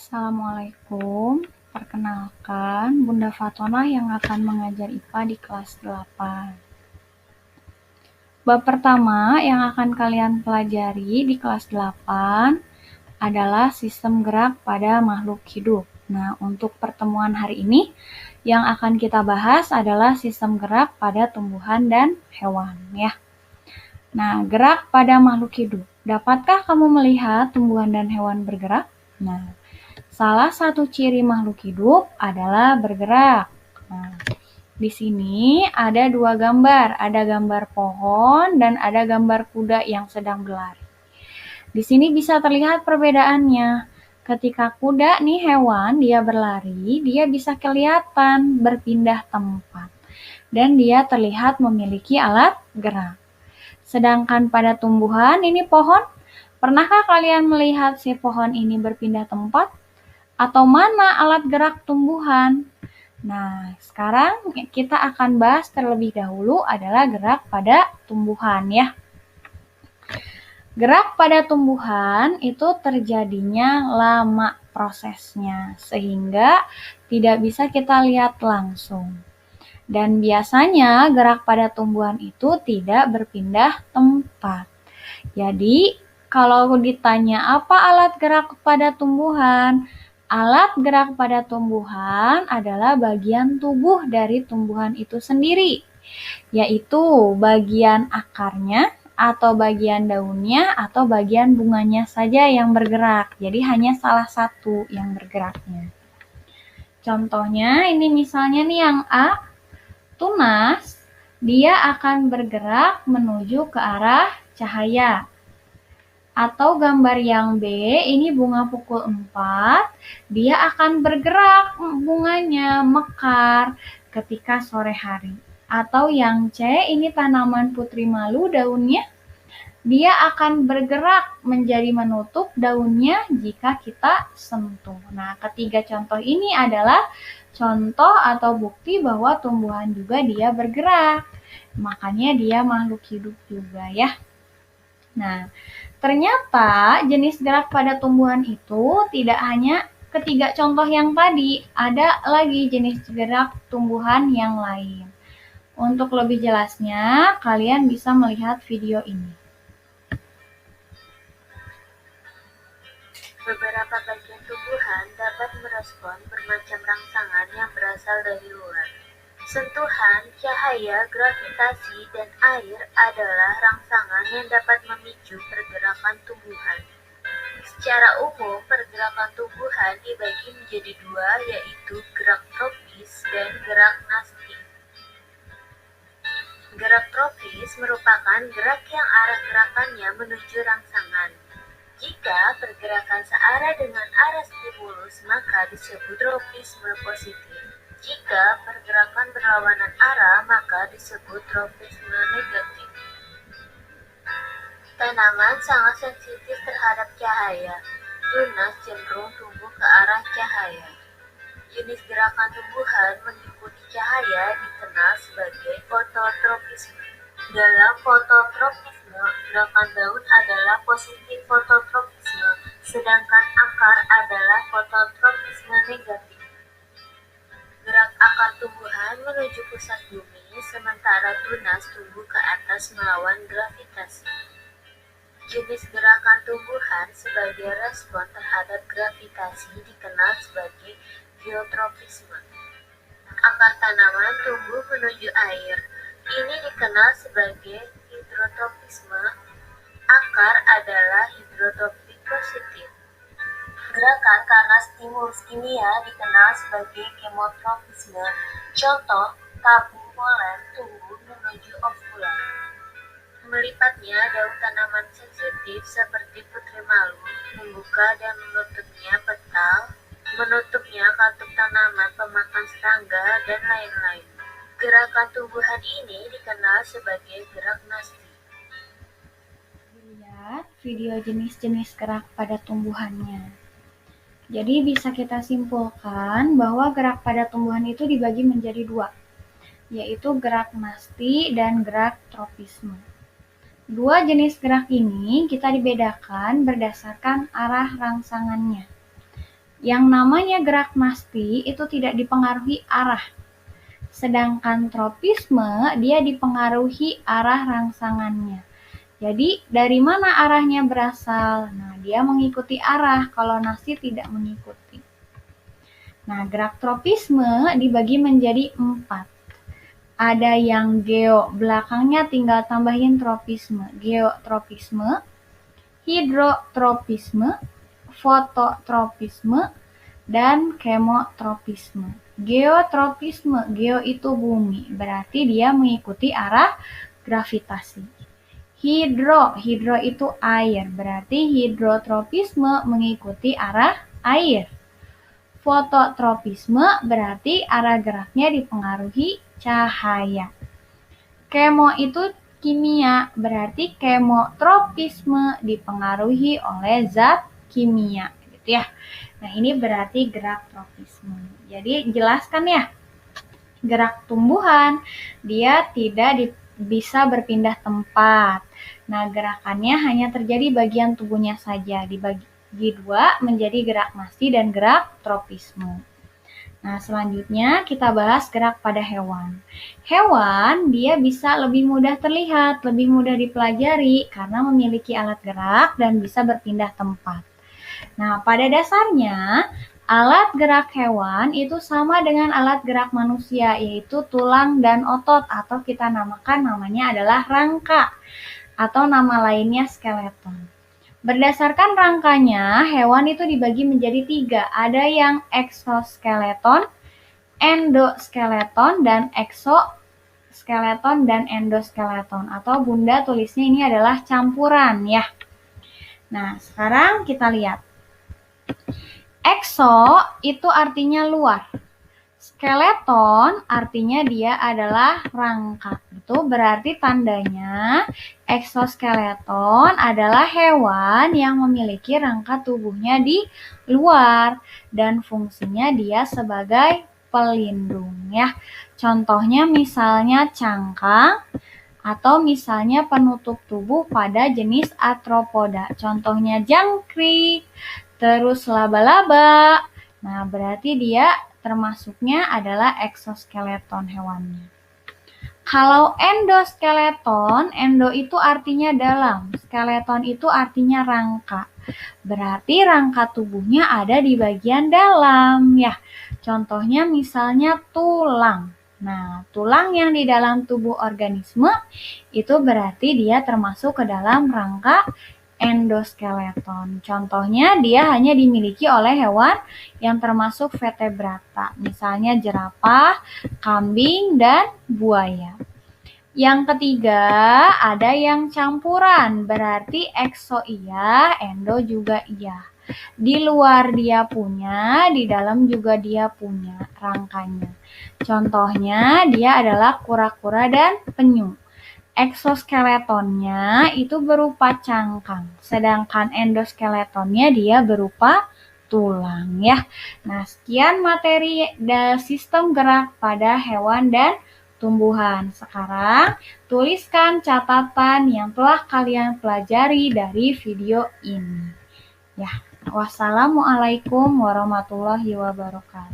Assalamualaikum, perkenalkan Bunda Fatona yang akan mengajar IPA di kelas 8. Bab pertama yang akan kalian pelajari di kelas 8 adalah sistem gerak pada makhluk hidup. Nah, untuk pertemuan hari ini yang akan kita bahas adalah sistem gerak pada tumbuhan dan hewan, ya. Nah, gerak pada makhluk hidup. Dapatkah kamu melihat tumbuhan dan hewan bergerak? Nah, salah satu ciri makhluk hidup adalah bergerak. Nah, di sini ada dua gambar, ada gambar pohon dan ada gambar kuda yang sedang berlari. Di sini bisa terlihat perbedaannya. Ketika kuda nih hewan, dia berlari, dia bisa kelihatan berpindah tempat. Dan dia terlihat memiliki alat gerak. Sedangkan pada tumbuhan, ini pohon, pernahkah kalian melihat si pohon ini berpindah tempat? Atau mana alat gerak tumbuhan? Nah, sekarang kita akan bahas terlebih dahulu adalah gerak pada tumbuhan, ya. Gerak pada tumbuhan itu terjadinya lama prosesnya, sehingga tidak bisa kita lihat langsung. Dan biasanya gerak pada tumbuhan itu tidak berpindah tempat. Jadi, kalau ditanya apa alat gerak pada tumbuhan, alat gerak pada tumbuhan adalah bagian tubuh dari tumbuhan itu sendiri, yaitu bagian akarnya, atau bagian daunnya, atau bagian bunganya saja yang bergerak. Jadi hanya salah satu yang bergeraknya. Contohnya ini misalnya nih yang A, tunas, dia akan bergerak menuju ke arah cahaya. Atau gambar yang B, ini bunga pukul 4, dia akan bergerak bunganya, mekar ketika sore hari. Atau yang C, ini tanaman putri malu daunnya, dia akan bergerak menjadi menutup daunnya jika kita sentuh. Nah, ketiga contoh ini adalah contoh atau bukti bahwa tumbuhan juga dia bergerak. Makanya dia makhluk hidup juga, ya. Nah, ternyata jenis gerak pada tumbuhan itu tidak hanya ketiga contoh yang tadi, ada lagi jenis gerak tumbuhan yang lain. Untuk lebih jelasnya, kalian bisa melihat video ini. Beberapa bagian tumbuhan dapat merespon bermacam rangsangan yang berasal dari luar. Sentuhan, cahaya, gravitasi, dan air adalah rangsangan yang dapat memicu pergerakan tumbuhan. Secara umum, pergerakan tumbuhan dibagi menjadi dua, yaitu gerak tropis dan gerak nasti. Gerak tropis merupakan gerak yang arah gerakannya menuju rangsangan. Jika pergerakan searah dengan arah stimulus, maka disebut tropisme positif. Jika pergerakan berlawanan arah, maka disebut tropisme negatif. Tanaman sangat sensitif terhadap cahaya. Tunas cenderung tumbuh ke arah cahaya. Jenis gerakan tumbuhan mengikuti cahaya dikenal sebagai fototropisme. Dalam fototropisme, gerakan daun adalah positif fototropisme, sedangkan akar adalah fototropisme negatif. Gerak akar tumbuhan menuju pusat bumi, sementara tunas tumbuh ke atas melawan gravitasi. Jenis gerakan tumbuhan sebagai respon terhadap gravitasi dikenal sebagai geotropisme. Akar tanaman tumbuh menuju air. Ini dikenal sebagai hidrotropisme. Akar adalah hidrotropik positif. Gerakan karena stimulus kimia dikenal sebagai kemotropisme. Contoh, tabung polen tumbuh menuju ovulan. Melipatnya daun tanaman sensitif seperti putri malu, membuka dan menutupnya petal, menutupnya katup tanaman pemakan serangga, dan lain-lain. Gerakan tumbuhan ini dikenal sebagai gerak nasti. Lihat video jenis-jenis gerak pada tumbuhannya. Jadi bisa kita simpulkan bahwa gerak pada tumbuhan itu dibagi menjadi dua, yaitu gerak nasti dan gerak tropisme. Dua jenis gerak ini kita dibedakan berdasarkan arah rangsangannya. Yang namanya gerak nasti itu tidak dipengaruhi arah. Sedangkan tropisme dia dipengaruhi arah rangsangannya. Jadi dari mana arahnya berasal? Nah, dia mengikuti arah kalau nasti tidak mengikuti. Nah, gerak tropisme dibagi menjadi 4. Ada yang geo, belakangnya tinggal tambahin tropisme. Geotropisme, hidrotropisme, fototropisme, dan kemotropisme. Geotropisme, geo itu bumi, berarti dia mengikuti arah gravitasi. Hidro itu air, berarti hidrotropisme mengikuti arah air. Fototropisme berarti arah geraknya dipengaruhi cahaya. Kemo itu kimia, berarti kemotropisme dipengaruhi oleh zat kimia, gitu ya. Nah, ini berarti gerak tropisme. Jadi jelaskan ya, gerak tumbuhan dia tidak bisa berpindah tempat. Nah, gerakannya hanya terjadi bagian tubuhnya saja, dibagi 2 menjadi gerak nasti dan gerak tropisme. Nah, selanjutnya kita bahas gerak pada hewan. Hewan dia bisa lebih mudah terlihat, lebih mudah dipelajari karena memiliki alat gerak dan bisa berpindah tempat. Nah, pada dasarnya alat gerak hewan itu sama dengan alat gerak manusia, yaitu tulang dan otot, atau kita namakan namanya adalah rangka, atau nama lainnya skeleton. Berdasarkan rangkanya, hewan itu dibagi menjadi 3. Ada yang eksoskeleton, endoskeleton, dan eksoskeleton dan endoskeleton. Atau Bunda tulisnya ini adalah campuran ya. Nah, sekarang kita lihat. Ekso itu artinya luar. Skeleton artinya dia adalah rangka. Itu berarti tandanya eksoskeleton adalah hewan yang memiliki rangka tubuhnya di luar dan fungsinya dia sebagai pelindung ya. Contohnya misalnya cangkang atau misalnya penutup tubuh pada jenis arthropoda. Contohnya jangkrik, terus laba-laba. Nah, berarti dia termasuknya adalah eksoskeleton hewannya. Kalau endoskeleton, endo itu artinya dalam, skeleton itu artinya rangka. Berarti rangka tubuhnya ada di bagian dalam ya. Contohnya misalnya tulang. Nah, tulang yang di dalam tubuh organisme itu berarti dia termasuk ke dalam rangka endoskeleton. Contohnya dia hanya dimiliki oleh hewan yang termasuk vertebrata, misalnya jerapah, kambing, dan buaya. Yang ketiga, ada yang campuran, berarti ekso iya, endo juga iya. Di luar dia punya, di dalam juga dia punya rangkanya. Contohnya dia adalah kura-kura dan penyu. Eksoskeletonnya itu berupa cangkang, sedangkan endoskeletonnya dia berupa tulang ya. Nah, sekian materi sistem gerak pada hewan dan tumbuhan. Sekarang tuliskan catatan yang telah kalian pelajari dari video ini. Ya, wassalamualaikum warahmatullahi wabarakatuh.